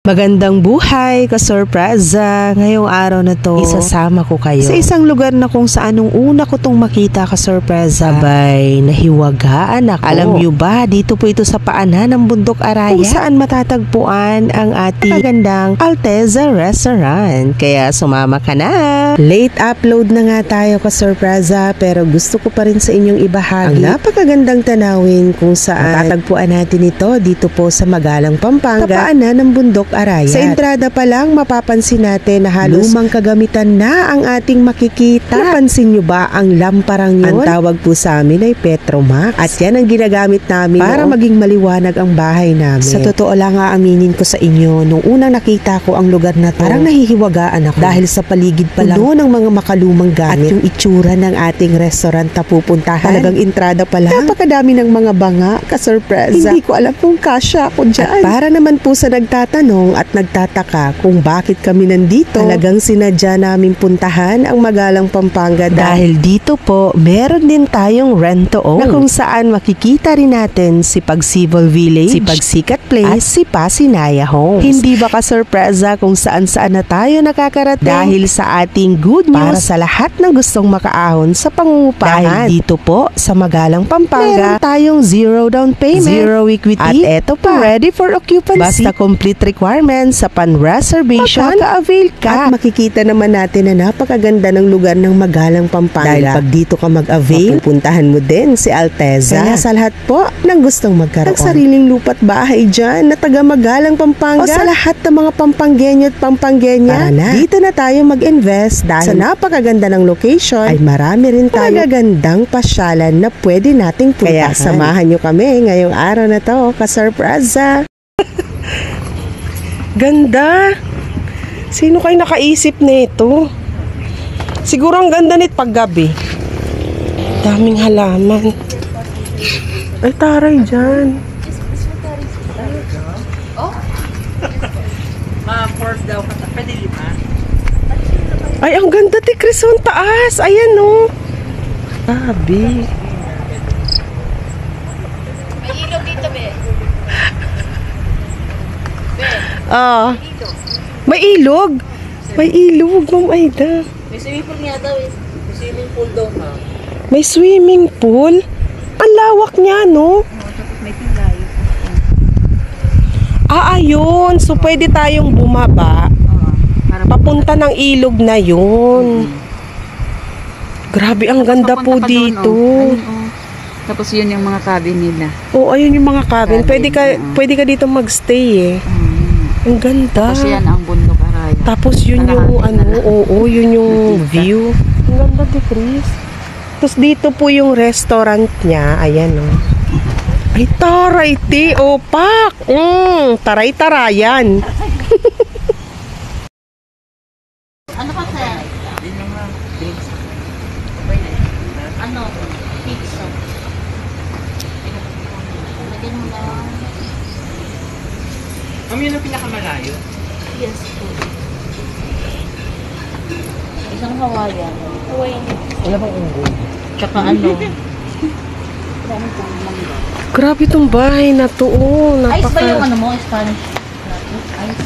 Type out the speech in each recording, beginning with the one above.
Magandang buhay, ka-surpresa! Ngayong araw na to, isasama ko kayo sa isang lugar na kung saan nung una ko tong makita, ka-surpresa, abay, nahiwagaan ako. Alam nyo ba, dito po ito sa paanan ng Bundok Araya, kung saan matatagpuan ang ating magandang Alteza Restaurant. Kaya sumama ka na! Late upload na nga tayo, ka-surpresa, pero gusto ko pa rin sa inyong ibahagi ang napakagandang tanawin kung saan matatagpuan natin ito dito po sa Magalang, Pampanga, sa paanan ng Bundok Araya. Sa entrada pa lang mapapansin natin na halos lumang kagamitan na ang ating makikita. Napansin nyo ba ang lamparang yun? Ang tawag po sa amin ay Petromax. At yan ang ginagamit namin para maging maliwanag ang bahay namin. Sa totoo lang aaminin ko sa inyo, nung unang nakita ko ang lugar na to, parang nahihiwagaan ako dahil sa paligid pa lang ng mga makalumang gamit at yung itsura ng ating restaurant na pupuntahan. Talagang entrada pa lang, napakadami ng mga banga, ka-surpresa. Hindi ko alam kung kasya ako dyan. At para naman po sa nagtatanong at nagtataka kung bakit kami nandito, talagang sinadya namin puntahan ang Magalang, Pampanga dahil dito po meron din tayong rent-to-own na kung saan makikita rin natin si Pagsival Village, si Pagsikat Place at si Pasinaya Homes. Hindi ba ka-surpresa kung saan-saan na tayo nakakarating dahil sa ating good news para sa lahat ng gustong makaahon sa pangungupahan. Dahil dito po sa Magalang, Pampanga meron tayong zero down payment, zero equity at eto pa, ready for occupancy. Basta complete requirements sa pan-reservation, makaka-avail ka. At makikita naman natin na napakaganda ng lugar ng Magalang, Pampanga. Dahil pag dito ka mag-avail, pupuntahan mo din si Alteza. Kaya sa lahat po ng gustong magkaroon ng sariling lupa't bahay dyan na taga Magalang, Pampanga, o sa lahat ng mga Pampanggenyo at Pampangenya, dito na tayo mag-invest dahil sa napakaganda ng location ay marami rin tayo magagandang pasyalan na pwede nating puntahan. Kaya samahan nyo kami ngayong araw na to, ka-surpresa. Ganda! Sino kayo nakaisip nito? Siguro ang ganda nito paggabi. Daming halaman. Ay, taray dyan. Oh? Ma-4 daw. Pwede 5? Ay, ang ganda, Tikrison, taas. Ayan, oh. Grabe. May ilog dito, be. May ilog. May ilog, Ma'am Aida. May swimming pool nga daw eh. May swimming pool daw, ma'am. May swimming pool? Ang lawak niya, no? Tapos may pilayo. Ayun. So, pwede tayong bumaba. Papunta ng ilog na yun. Grabe, ang ganda po dito. Tapos yun yung mga cabin nila. Ayun yung mga cabin. Pwede ka dito magstay eh. Ang ganda. Tapos yan ang Bundok Araya. Tapos yun yung yun yung view. Ang ganda, di Chris. Tapos dito po yung restaurant niya. Ayan, oh. Ay, taray, ti. Pak! Taray-tarayan. Ano pa, sir? Ano? Pizza. Lagyan mo na. Kami yun ang pinakamalayo? Yes, po. Isang Hawaiian. Wala bang unggoy? Tsaka ano? Grabe itong bahay na to. Ice ba yung ano mo? Spanish? Ice?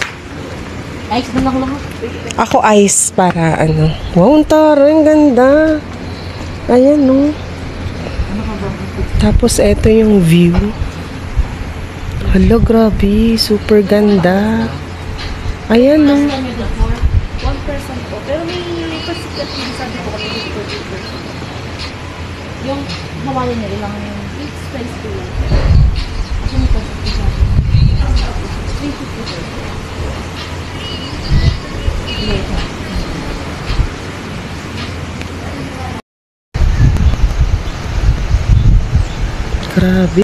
Ice na lang lahat. Ako ice para ano. Wow, ang taray. Ang ganda. Ayan, no. Tapos eto yung view. Hala, grabe. Super ganda. Ayan, no. One person po. Pero may pasikat yung sabi ko kasi yung Hawaiian nila lang yung each place ko lang. Ako may pasikat yung sabi. 350. Grabe.